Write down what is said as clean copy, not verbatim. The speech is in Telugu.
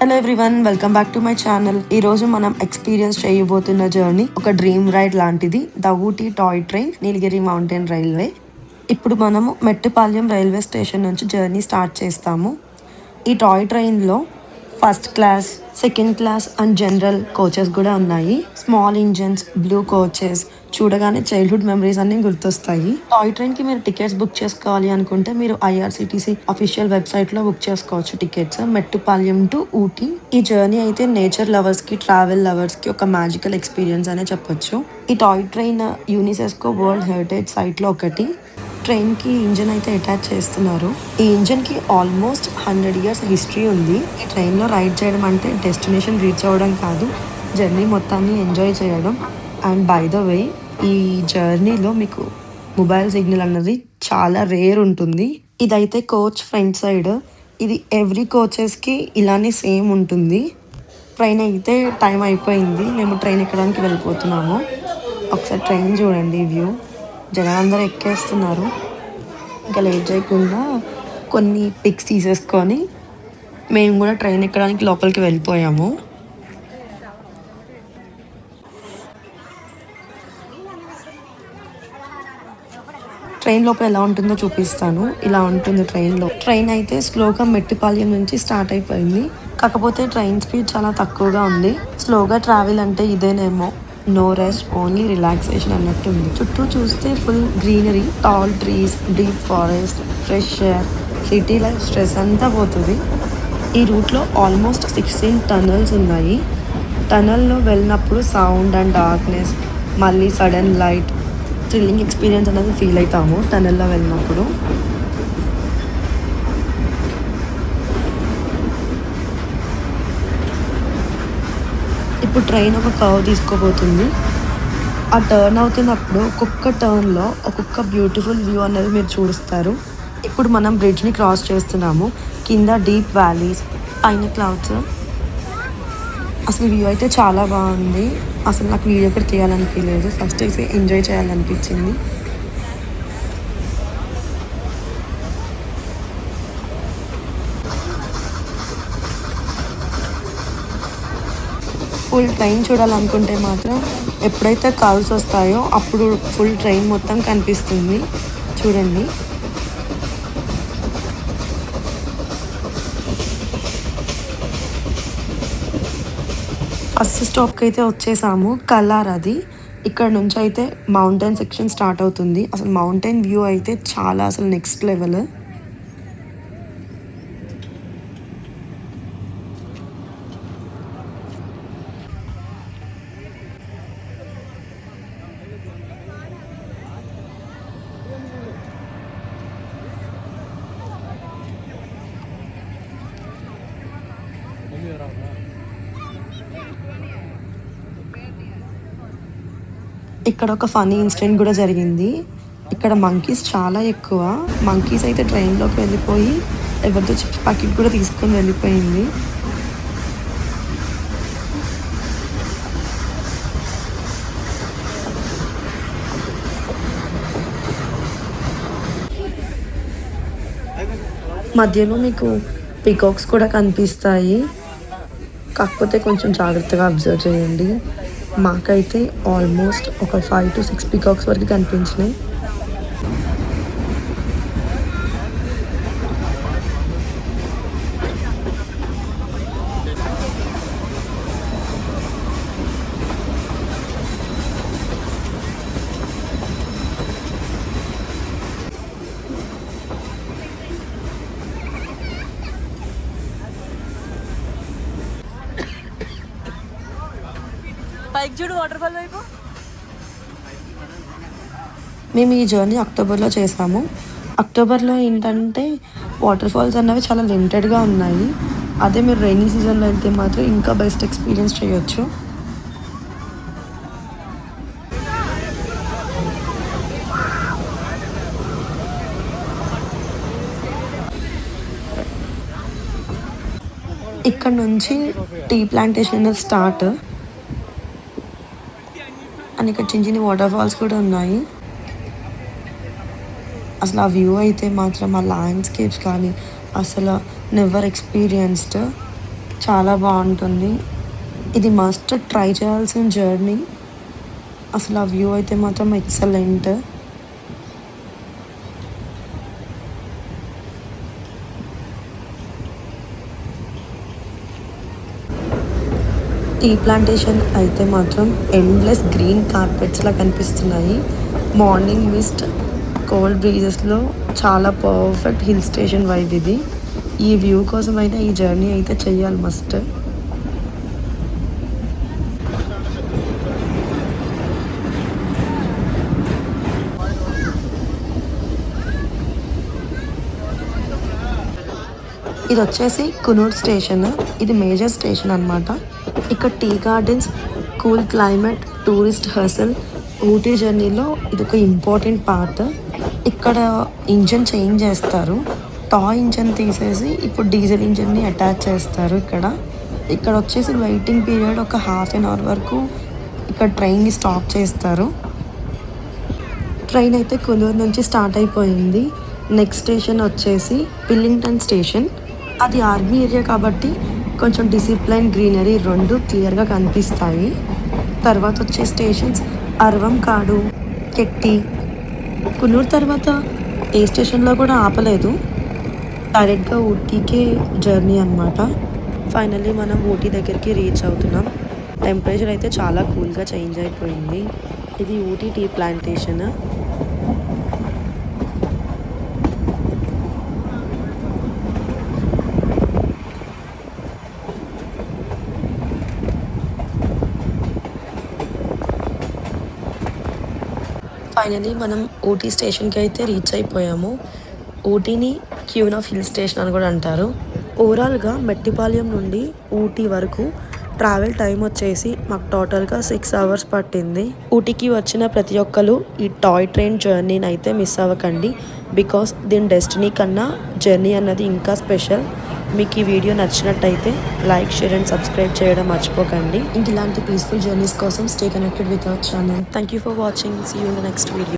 Hello everyone, welcome back to my channel. ఈ రోజు మనం ఎక్స్పీరియన్స్ చేయబోతున్న జర్నీ ఒక డ్రీమ్ రైడ్ లాంటిది, the Ooty toy train Nilgiri mountain railway. ఇప్పుడు మనము మెట్టుపాలెం రైల్వే స్టేషన్ నుంచి జర్నీ స్టార్ట్ చేస్తాము. ఈ టాయ్ ట్రైన్లో first class, second class and general coaches కూడా ఉన్నాయి. స్మాల్ ఇంజన్స్, బ్లూ కోచెస్ చూడగానే చైల్డ్హుడ్ మెమరీస్ అన్ని గుర్తొస్తాయి. టాయ్ ట్రైన్ కి మీరు టికెట్స్ బుక్ చేసుకోవాలి అనుకుంటే మీరు ఐఆర్సిటిసి అఫీషియల్ వెబ్సైట్ లో బుక్ చేసుకోవచ్చు టికెట్స్. మెట్టుపాలెం టు ఊటీ. ఈ జర్నీ అయితే నేచర్ లవర్స్ కి, ట్రావెల్ లవర్స్ కి ఒక మ్యాజికల్ ఎక్స్పీరియన్స్ అనే చెప్పొచ్చు. ఈ toy train UNESCO world heritage site లో ఒకటి. ట్రైన్ కి ఇంజన్ అయితే అటాచ్ చేస్తున్నారు. ఈ ఇంజన్ కి ఆల్మోస్ట్ 100 ఇయర్స్ హిస్టరీ ఉంది. ఈ ట్రైన్ లో రైడ్ చేయడం అంటే డెస్టినేషన్ రీచ్ అవ్వడం కాదు, జర్నీ మొత్తాన్ని ఎంజాయ్ చేయడం. అండ్ బై ద వే, ఈ జర్నీలో మీకు మొబైల్ సిగ్నల్ అన్నది చాలా రేర్ ఉంటుంది. ఇదైతే కోచ్ ఫ్రంట్ సైడ్. ఇది ఎవ్రీ కోచెస్కి ఇలానే సేమ్ ఉంటుంది. ట్రైన్ అయితే టైం అయిపోయింది, మేము ట్రైన్ ఎక్కడానికి వెళ్ళిపోతున్నాము. ఒకసారి ట్రైన్ చూడండి, వ్యూ. జనాలందరూ ఎక్కేస్తున్నారు. ఇంకా లేట్ చేయకుండా కొన్ని పిక్స్ తీసేసుకొని మేము కూడా ట్రైన్ ఎక్కడానికి లోపలికి వెళ్ళిపోయాము. ట్రైన్ లోపల ఎలా ఉంటుందో చూపిస్తాను. ఇలా ఉంటుంది ట్రైన్లో. ట్రైన్ అయితే స్లోగా మెట్టిపాలెం నుంచి స్టార్ట్ అయిపోయింది. కాకపోతే ట్రైన్ స్పీడ్ చాలా తక్కువగా ఉంది. స్లోగా ట్రావెల్ అంటే ఇదేనేమో, నో రెస్ట్, ఓన్లీ రిలాక్సేషన్ అన్నట్టు ఉంది. చుట్టూ చూస్తే full greenery, tall trees, deep forest, fresh air. City life stress అంతా పోతుంది. ఈ రూట్లో ఆల్మోస్ట్ 16 టనల్స్ ఉన్నాయి. టనల్లో వెళ్ళినప్పుడు సౌండ్ అండ్ డార్క్నెస్, మళ్ళీ సడన్ లైట్, థ్రిల్లింగ్ ఎక్స్పీరియన్స్ అనేది ఫీల్ అవుతాము టనల్లో వెళ్ళినప్పుడు. ఇప్పుడు ట్రైన్ ఒక కర్వ్ తీసుకోబోతుంది. ఆ టర్న్ అవుతున్నప్పుడు ఒక్కొక్క టర్న్లో ఒక్కొక్క బ్యూటిఫుల్ వ్యూ అనేది మీరు చూస్తారు. ఇప్పుడు మనం బ్రిడ్జ్ని క్రాస్ చేస్తున్నాము. కింద డీప్ వ్యాలీస్, పైన క్లౌడ్స్. అసలు వ్యూ అయితే చాలా బాగుంది. అసలు నాకు వీడియో కూడా తీయాలనిపించలేదు, ఫస్ట్ అయితే ఎంజాయ్ చేయాలనిపించింది. ఫుల్ ట్రైన్ చూడాలనుకుంటే మాత్రం ఎప్పుడైతే కర్వ్స్ వస్తాయో అప్పుడు ఫుల్ ట్రైన్ మొత్తం కనిపిస్తుంది. చూడండి. ఫస్ట్ స్టాప్కి అయితే వచ్చేసాము, కల్లార్. అది ఇక్కడ నుంచి అయితే మౌంటైన్ సెక్షన్ స్టార్ట్ అవుతుంది. అసలు మౌంటైన్ వ్యూ అయితే చాలా అసలు నెక్స్ట్ లెవెల్. ఇక్కడ ఒక ఫనీ ఇన్సిడెంట్ కూడా జరిగింది. ఇక్కడ మంకీస్ చాలా ఎక్కువ. మంకీస్ అయితే ట్రైన్లోకి వెళ్ళిపోయి ఎవరితో చిప్స్ ప్యాకెట్ కూడా తీసుకొని వెళ్ళిపోయింది. మధ్యలో మీకు పీకాక్స్ కూడా కనిపిస్తాయి, కాకపోతే కొంచెం జాగ్రత్తగా అబ్జర్వ్ చేయండి. మాకైతే ఆల్మోస్ట్ ఒక 5 to 6 పీకాక్స్ వరకు కనిపించినాయి. పైకి చూడు, వాటర్ ఫాల్ వైపు. మేము ఈ జర్నీ అక్టోబర్లో చేసాము. అక్టోబర్లో ఏంటంటే వాటర్ ఫాల్స్ అన్నవి చాలా లిమిటెడ్గా ఉన్నాయి. అదే మీరు రైనీ సీజన్లో వెళ్తే మాత్రం ఇంకా బెస్ట్ ఎక్స్పీరియన్స్ చేయొచ్చు. ఇక్కడ నుంచి టీ ప్లాంటేషన్ స్టార్ట్. అండ్ ఇక్కడ చిన్న చిన్న వాటర్ ఫాల్స్ కూడా ఉన్నాయి. అసలు ఆ వ్యూ అయితే మాత్రం, ఆ ల్యాండ్స్కేప్స్ కానీ అసలు నెవర్ ఎక్స్పీరియన్స్డ్. చాలా బాగుంటుంది. ఇది మస్ట్ ట్రై చేయాల్సిన జర్నీ. అసలు ఆ వ్యూ అయితే మాత్రం ఎక్సలెంట్. టీ ప్లాంటేషన్ అయితే మాత్రం ఎండ్లెస్ గ్రీన్ కార్పెట్స్లా కనిపిస్తున్నాయి. మార్నింగ్ మిస్ట్, కోల్డ్ బ్రీజెస్లో చాలా పర్ఫెక్ట్ హిల్ స్టేషన్ వైబ్ ఇది. ఈ వ్యూ కోసం అయితే ఈ జర్నీ అయితే చెయ్యాలి మస్ట్. ఇది వచ్చేసి కునూర్ స్టేషన్. ఇది మేజర్ స్టేషన్ అనమాట. ఇక్కడ tea gardens, cool climate, tourist hustle, Ooty జర్నీలో ఇది ఒక ఇంపార్టెంట్ పార్ట్. ఇక్కడ ఇంజన్ చేంజ్ చేస్తారు. టాయ్ ఇంజన్ తీసేసి ఇప్పుడు డీజిల్ ఇంజన్ని అటాచ్ చేస్తారు. ఇక్కడ వచ్చేసి వెయిటింగ్ పీరియడ్ ఒక ½ వరకు ఇక్కడ ట్రైన్ని స్టాప్ చేస్తారు. ట్రైన్ అయితే కునూర్ నుంచి స్టార్ట్ అయిపోయింది. నెక్స్ట్ స్టేషన్ వచ్చేసి పిల్లింగ్టన్ స్టేషన్. అది ఆర్మీ ఏరియా కాబట్టి కొంచెం డిసిప్లైన్, గ్రీనరీ రెండు క్లియర్గా కనిపిస్తాయి. తర్వాత వచ్చే స్టేషన్స్ అరవం కాడు, కెట్టి. కున్నూరు తర్వాత ఏ స్టేషన్లో కూడా ఆపలేదు. డైరెక్ట్గా ఊటీకే జర్నీ అనమాట. ఫైనల్లీ మనం ఊటీ దగ్గరికి రీచ్ అవుతున్నాం. టెంపరేచర్ అయితే చాలా కూల్గా చేంజ్ అయిపోయింది. ఇది ఊటీ టీ ప్లాంటేషన్. ఫైనలీ మనం ఊటీ స్టేషన్కి అయితే రీచ్ అయిపోయాము. ఊటీని క్యూన్ ఆఫ్ హిల్ స్టేషన్ అని కూడా అంటారు. ఓవరాల్గా మెట్టిపాలెం నుండి ఊటీ వరకు ట్రావెల్ టైం వచ్చేసి మాకు టోటల్గా 6 hours పట్టింది. ఊటీకి వచ్చిన ప్రతి ఒక్కరు ఈ టాయ్ ట్రైన్ జర్నీని అయితే మిస్ అవ్వకండి. బికాస్ దీని డెస్టినీ కన్నా జర్నీ అన్నది ఇంకా స్పెషల్. మీకు ఈ వీడియో నచ్చినట్టయితే లైక్, షేర్ అండ్ సబ్స్క్రైబ్ చేయడం మర్చిపోకండి. ఇంక ఇలాంటి పీస్ఫుల్ జర్నీస్ కోసం stay connected with our channel. Thank you for watching. See you in the next video.